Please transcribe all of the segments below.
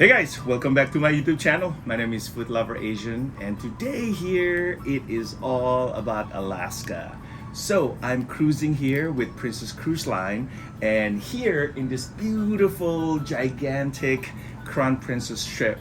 Hey guys, welcome back to my YouTube channel. My name is Food Lover Asian, and today here it is all about Alaska. So I'm cruising here with Princess Cruise Line, and here in this beautiful, gigantic Crown Princess ship.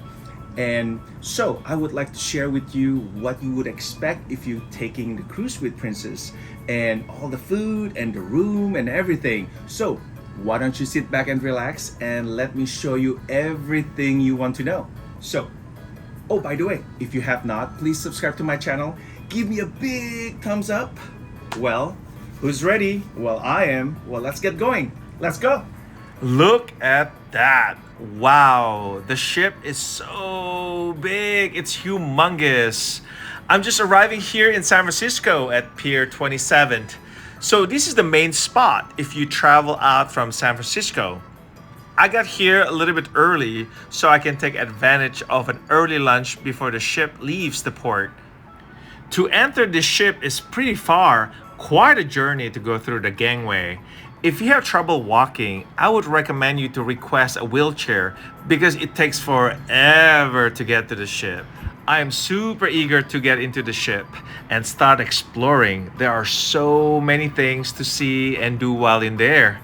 And so I would like to share with you what you would expect if you're taking the cruise with Princess, and all the food and the room and everything. So why don't you sit back and relax and let me show you everything you want to know. So, oh, by the way, if you have not, please subscribe to my channel. Give me a big thumbs up. Well, who's ready? Well, I am. Well, let's get going. Let's go. Look at that. Wow, the ship is so big. It's humongous. I'm just arriving here in San Francisco at Pier 27. So this is the main spot if you travel out from San Francisco. I got here a little bit early so I can take advantage of an early lunch before the ship leaves the port. To enter the ship is pretty far, quite a journey to go through the gangway. If you have trouble walking, I would recommend you to request a wheelchair because it takes forever to get to the ship. I am super eager to get into the ship and start exploring. There are so many things to see and do while in there.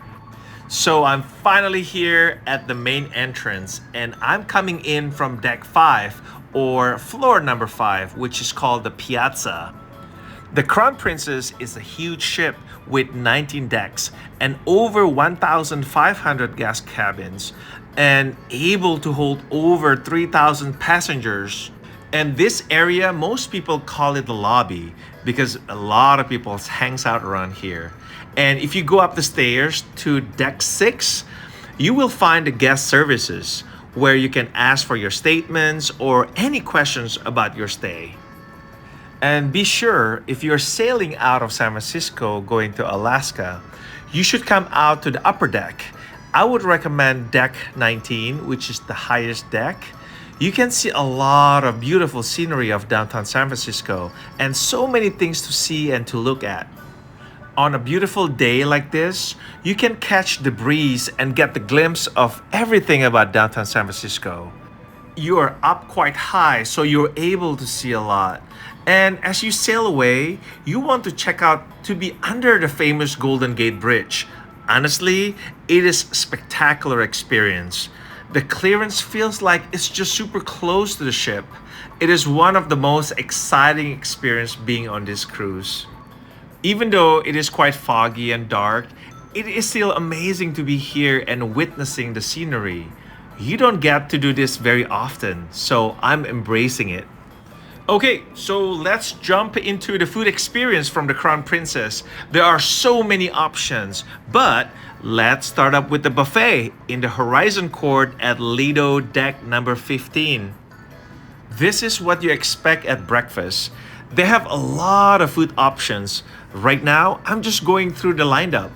So I'm finally here at the main entrance, and I'm coming in from deck 5 or floor number 5, which is called the Piazza. The Crown Princess is a huge ship with 19 decks and over 1,500 guest cabins and able to hold over 3,000 passengers. And this area, most people call it the lobby because a lot of people hangs out around here. And if you go up the stairs to deck 6, you will find the guest services where you can ask for your statements or any questions about your stay. And be sure, if you're sailing out of San Francisco going to Alaska, you should come out to the upper deck. I would recommend deck 19, which is the highest deck. You can see a lot of beautiful scenery of downtown San Francisco and so many things to see and to look at. On a beautiful day like this, you can catch the breeze and get the glimpse of everything about downtown San Francisco. You are up quite high, so you're able to see a lot. And as you sail away, you want to check out to be under the famous Golden Gate Bridge. Honestly, it is a spectacular experience. The clearance feels like it's just super close to the ship. It is one of the most exciting experiences being on this cruise. Even though it is quite foggy and dark, it is still amazing to be here and witnessing the scenery. You don't get to do this very often, so I'm embracing it. Okay, so let's jump into the food experience from the Crown Princess. There are so many options, but let's start up with the buffet in the Horizon Court at Lido Deck number 15. This is what you expect at breakfast. They have a lot of food options. Right now, I'm just going through the lineup.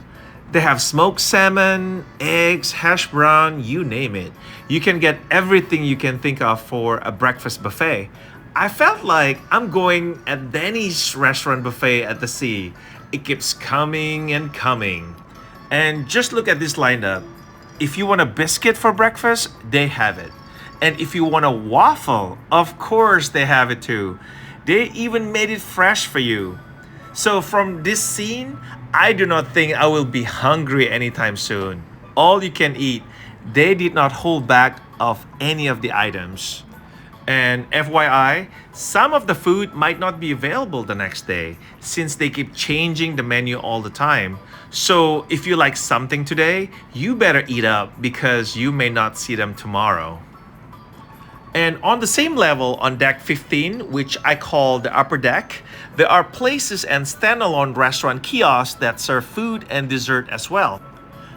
They have smoked salmon, eggs, hash brown, you name it. You can get everything you can think of for a breakfast buffet. I felt like I'm going at Denny's restaurant buffet at the sea. It keeps coming and coming. And just look at this lineup. If you want a biscuit for breakfast, they have it. And if you want a waffle, of course they have it too. They even made it fresh for you. So from this scene, I do not think I will be hungry anytime soon. All you can eat. They did not hold back of any of the items. And FYI, some of the food might not be available the next day since they keep changing the menu all the time. So if you like something today, you better eat up because you may not see them tomorrow. And on the same level on deck 15, which I call the upper deck, there are places and standalone restaurant kiosks that serve food and dessert as well.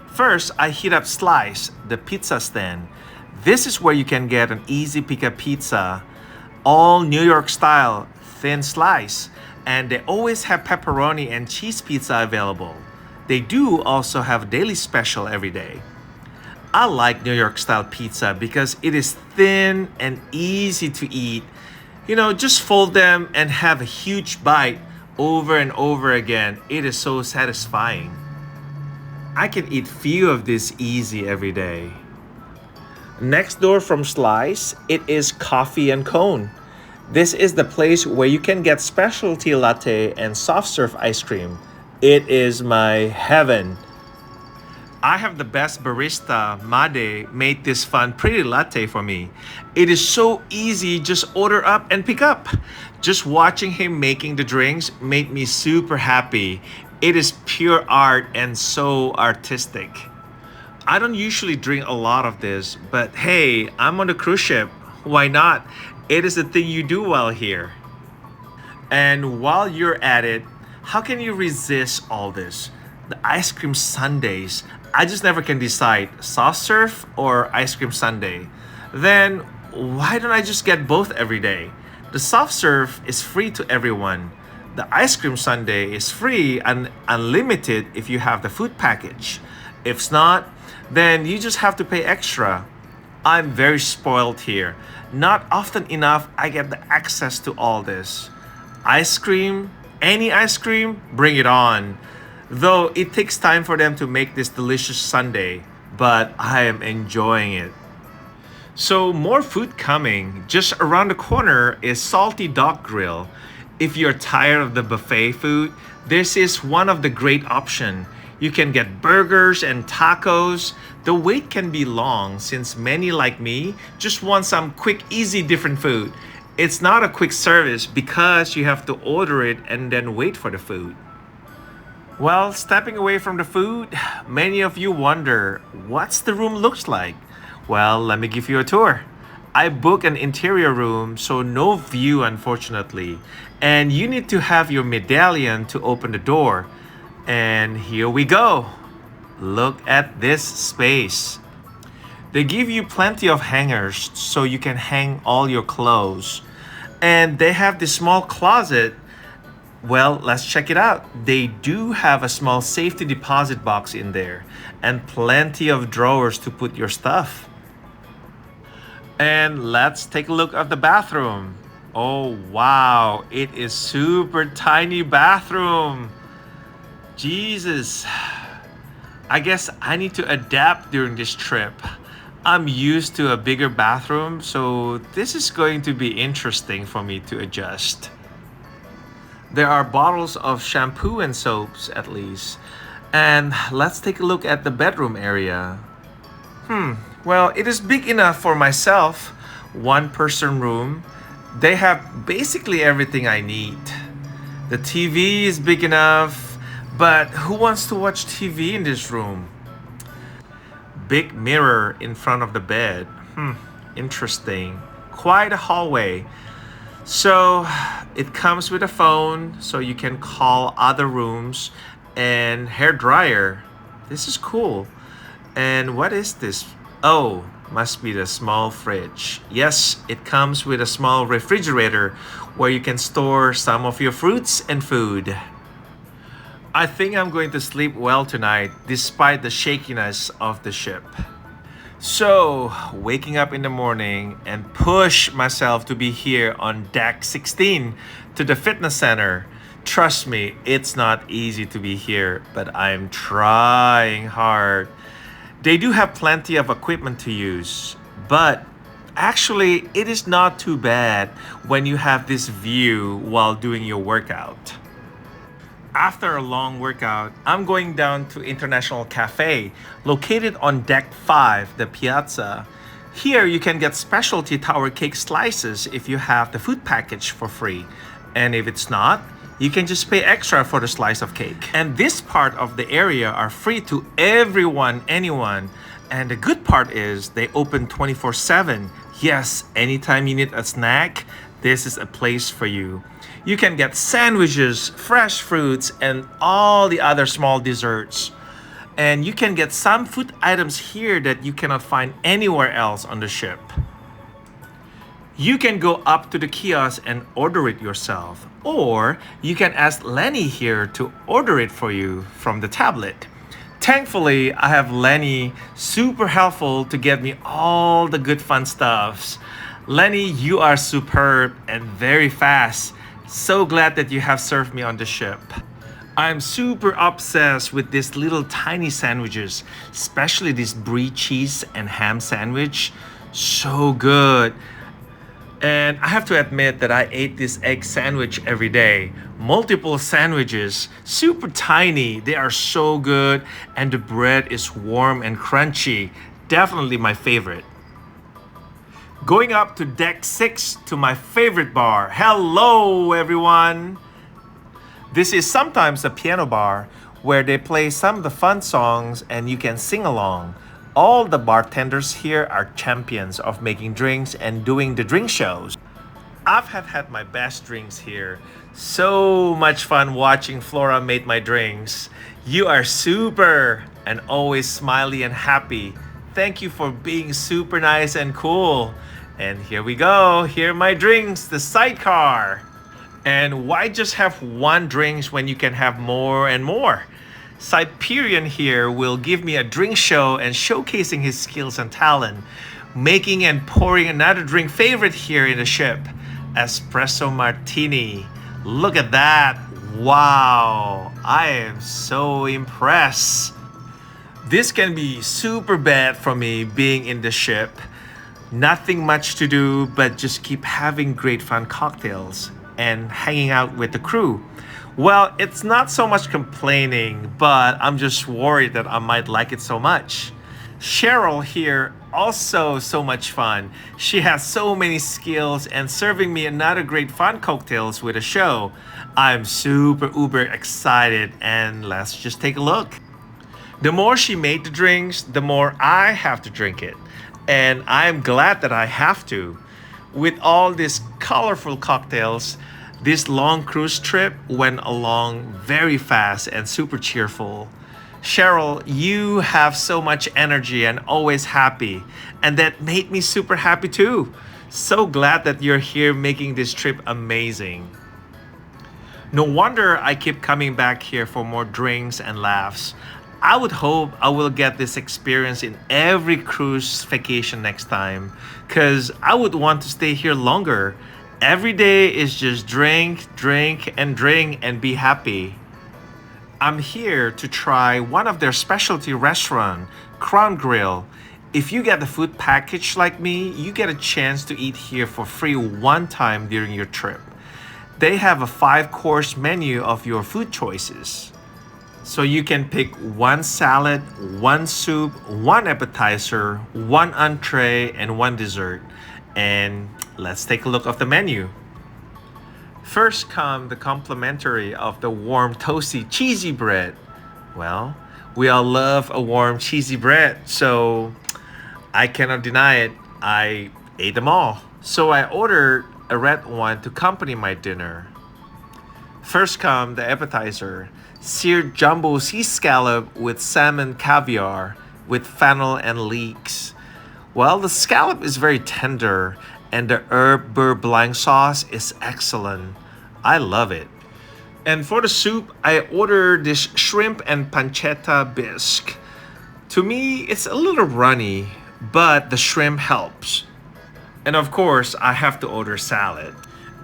First, I hit up Slice, the pizza stand. This is where you can get an easy pickup pizza, all New York style, thin slice, and they always have pepperoni and cheese pizza available. They do also have daily special every day. I like New York style pizza because it is thin and easy to eat. You know, just fold them and have a huge bite over and over again. It is so satisfying. I can eat few of this easy every day. Next door from Slice, it is Coffee and Cone. This is the place where you can get specialty latte and soft serve ice cream. It is my heaven. I have the best barista, Made, made this fun pretty latte for me. It is so easy, just order up and pick up. Just watching him making the drinks made me super happy. It is pure art and so artistic. I don't usually drink a lot of this, but hey, I'm on a cruise ship. Why not? It is the thing you do while here. And while you're at it, how can you resist all this? The ice cream sundaes. I just never can decide soft serve or ice cream sundae. Then why don't I just get both every day? The soft serve is free to everyone. The ice cream sundae is free and unlimited if you have the food package. If it's not, then you just have to pay extra. I'm very spoiled here. Not often enough I get the access to all this. Ice cream, any ice cream, bring it on. Though it takes time for them to make this delicious sundae, but I am enjoying it. So more food coming. Just around the corner is Salty Dog Grill. If you're tired of the buffet food, this is one of the great options. You can get burgers and tacos. The wait can be long since many like me just want some quick, easy, different food. It's not a quick service because you have to order it and then wait for the food. Well, stepping away from the food, many of you wonder what's the room looks like. Well, let me give you a tour. I booked an interior room, so no view unfortunately. And you need to have your medallion to open the door. And here we go. Look at this space. They give you plenty of hangers so you can hang all your clothes. And they have this small closet. Well, let's check it out. They do have a small safety deposit box in there and plenty of drawers to put your stuff. And let's take a look at the bathroom. Oh wow, it is super tiny bathroom. Jesus. I guess I need to adapt during this trip. I'm used to a bigger bathroom, so this is going to be interesting for me to adjust. There are bottles of shampoo and soaps at least. And let's take a look at the bedroom area. Well, it is big enough for myself. One person room. They have basically everything I need. The TV is big enough, but who wants to watch TV in this room? Big mirror in front of the bed. Interesting. Quite a hallway. So it comes with a phone so you can call other rooms, and hair dryer. This is cool. And what is this? Oh, must be the small fridge. Yes, it comes with a small refrigerator where you can store some of your fruits and food. I think I'm going to sleep well tonight despite the shakiness of the ship. So, waking up in the morning and push myself to be here on deck 16 to the fitness center. Trust me, it's not easy to be here, but I'm trying hard. They do have plenty of equipment to use, but actually, it is not too bad when you have this view while doing your workout. After a long workout, I'm going down to International Cafe, located on deck 5, the piazza. Here you can get specialty tower cake slices if you have the food package for free. And if it's not, you can just pay extra for the slice of cake. And this part of the area are free to everyone, anyone. And the good part is they open 24/7. Yes, anytime you need a snack, this is a place for you. You can get sandwiches, fresh fruits, and all the other small desserts. And you can get some food items here that you cannot find anywhere else on the ship. You can go up to the kiosk and order it yourself, or you can ask Lenny here to order it for you from the tablet. Thankfully, I have Lenny, super helpful to get me all the good fun stuffs. Lenny, you are superb and very fast. So glad that you have served me on the ship. I'm super obsessed with these little tiny sandwiches, especially this brie cheese and ham sandwich. So good. And I have to admit that I ate this egg sandwich every day. Multiple sandwiches, super tiny. They are so good, and the bread is warm and crunchy. Definitely my favorite. Going up to deck 6 to my favorite bar. Hello, everyone. This is sometimes a piano bar where they play some of the fun songs and you can sing along. All the bartenders here are champions of making drinks and doing the drink shows. I've had my best drinks here. So much fun watching Flora make my drinks. You are super and always smiley and happy. Thank you for being super nice and cool. And here we go. Here are my drinks, the sidecar. And why just have one drink when you can have more and more? Siberian here will give me a drink show and showcasing his skills and talent, making and pouring another drink favorite here in the ship, espresso martini. Look at that. Wow, I am so impressed. This can be super bad for me being in the ship. Nothing much to do but just keep having great fun cocktails and hanging out with the crew. Well, it's not so much complaining, but I'm just worried that I might like it so much. Cheryl here, also so much fun. She has so many skills and serving me another great fun cocktails with a show. I'm super uber excited and let's just take a look. The more she made the drinks, the more I have to drink it. And I'm glad that I have to. With all these colorful cocktails, this long cruise trip went along very fast and super cheerful. Cheryl, you have so much energy and always happy, and that made me super happy too. So glad that you're here making this trip amazing. No wonder I keep coming back here for more drinks and laughs. I would hope I will get this experience in every cruise vacation next time, because I would want to stay here longer. Every day is just drink, drink, and drink and be happy. I'm here to try one of their specialty restaurant, Crown Grill. If you get the food package like me, you get a chance to eat here for free one time during your trip. They have a 5-course menu of your food choices. So you can pick one salad, one soup, one appetizer, one entree, and one dessert. And let's take a look at the menu. First come the complimentary of the warm toasty cheesy bread. Well, we all love a warm cheesy bread, so I cannot deny it. I ate them all. So I ordered a red one to accompany my dinner. First come the appetizer, seared jumbo sea scallop with salmon caviar with fennel and leeks. Well, the scallop is very tender and the herb beurre blanc sauce is excellent. I love it. And for the soup, I ordered this shrimp and pancetta bisque. To me, it's a little runny, but the shrimp helps. And of course, I have to order salad.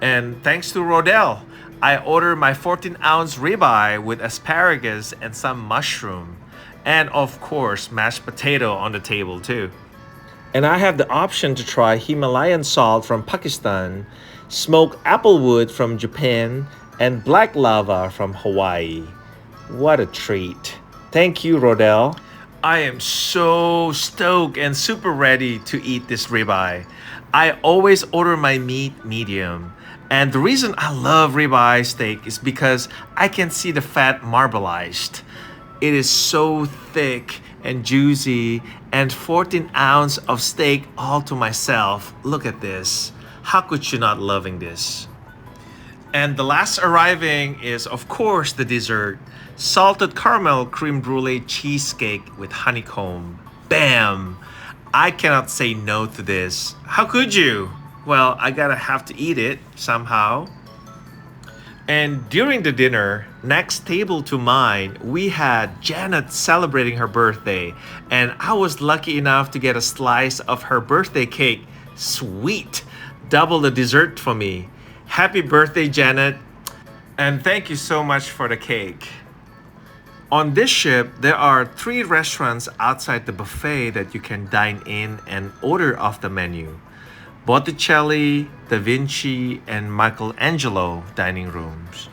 And thanks to Rodell, I ordered my 14-ounce ribeye with asparagus and some mushroom. And of course, mashed potato on the table too. And I have the option to try Himalayan salt from Pakistan, smoked applewood from Japan, and black lava from Hawaii. What a treat. Thank you, Rodell. I am so stoked and super ready to eat this ribeye. I always order my meat medium. And the reason I love ribeye steak is because I can see the fat marbleized. It is so thick and juicy, and 14 ounce of steak all to myself. Look at this. How could you not loving this? And the last arriving is of course the dessert. Salted caramel creme brulee cheesecake with honeycomb. Bam! I cannot say no to this. How could you? Well, I gotta have to eat it somehow. And during the dinner, next table to mine, we had Janet celebrating her birthday. And I was lucky enough to get a slice of her birthday cake. Sweet! Double the dessert for me. Happy birthday, Janet. And thank you so much for the cake. On this ship, there are 3 restaurants outside the buffet that you can dine in and order off the menu: Botticelli, Da Vinci, and Michelangelo dining rooms.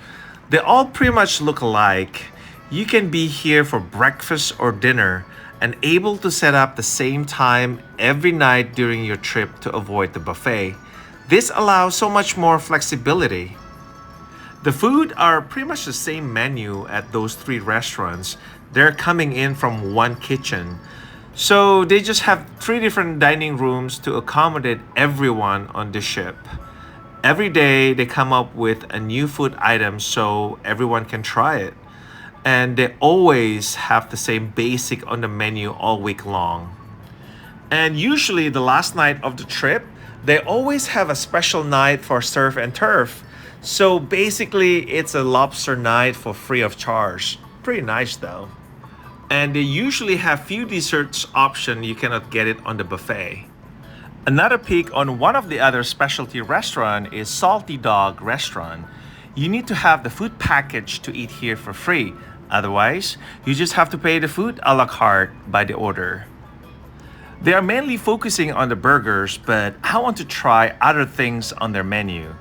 They all pretty much look alike. You can be here for breakfast or dinner and able to set up the same time every night during your trip to avoid the buffet. This allows so much more flexibility. The food are pretty much the same menu at those 3 restaurants. They're coming in from one kitchen. So they just have 3 different dining rooms to accommodate everyone on the ship. Every day they come up with a new food item so everyone can try it. And they always have the same basic on the menu all week long. And usually the last night of the trip, they always have a special night for surf and turf. So basically it's a lobster night for free of charge. Pretty nice though. And they usually have few desserts option. You cannot get it on the buffet. Another peek on one of the other specialty restaurant is Salty Dog Restaurant. You need to have the food package to eat here for free. Otherwise, you just have to pay the food a la carte by the order. They are mainly focusing on the burgers, but I want to try other things on their menu.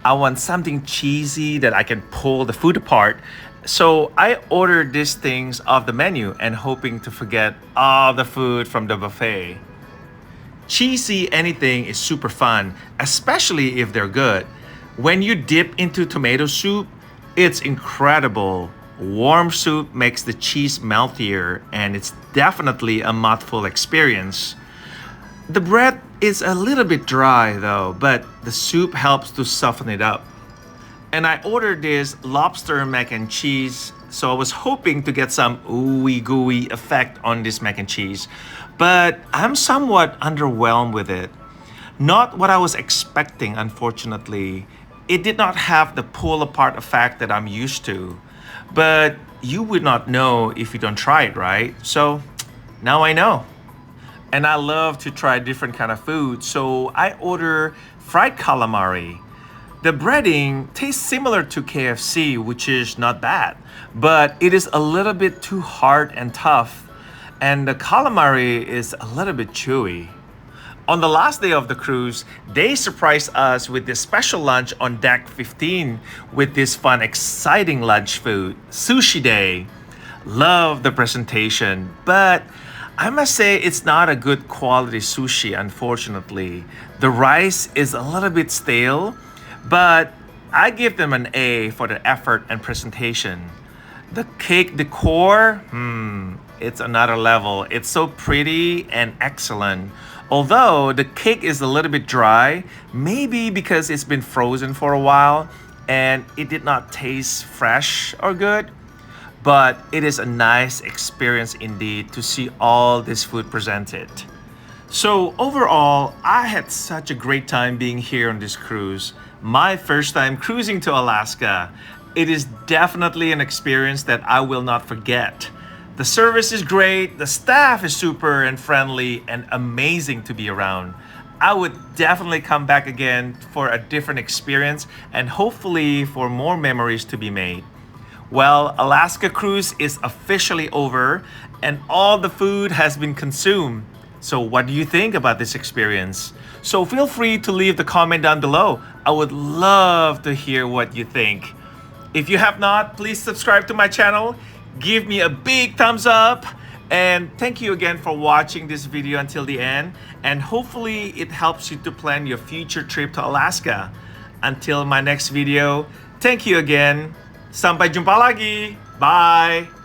I want something cheesy that I can pull the food apart. So I ordered these things off the menu and hoping to forget all the food from the buffet. Cheesy anything is super fun, especially if they're good. When you dip into tomato soup, it's incredible. Warm soup makes the cheese meltier, and it's definitely a mouthful experience. The bread is a little bit dry though, but the soup helps to soften it up. And I ordered this lobster mac and cheese, so I was hoping to get some ooey gooey effect on this mac and cheese, but I'm somewhat underwhelmed with it. Not what I was expecting, unfortunately. It did not have the pull apart effect that I'm used to. But you would not know if you don't try it, right? So now I know. And I love to try different kind of food, so I order fried calamari. The breading tastes similar to KFC, which is not bad, but it is a little bit too hard and tough, and the calamari is a little bit chewy. On the last day of the cruise, they surprised us with this special lunch on deck 15 with this fun, exciting lunch food, Sushi Day. Love the presentation, but I must say it's not a good quality sushi, unfortunately. The rice is a little bit stale, but I give them an A for the effort and presentation. The cake decor, it's another level. It's so pretty and excellent. Although the cake is a little bit dry, maybe because it's been frozen for a while and it did not taste fresh or good. But it is a nice experience indeed to see all this food presented. So overall, I had such a great time being here on this cruise. My first time cruising to Alaska. It is definitely an experience that I will not forget. The service is great, the staff is super and friendly and amazing to be around. I would definitely come back again for a different experience and hopefully for more memories to be made. Well, Alaska cruise is officially over and all the food has been consumed. So what do you think about this experience? So feel free to leave the comment down below. I would love to hear what you think. If you have not, please subscribe to my channel. Give me a big thumbs up. And thank you again for watching this video until the end. And hopefully it helps you to plan your future trip to Alaska. Until my next video, thank you again. Sampai jumpa lagi. Bye.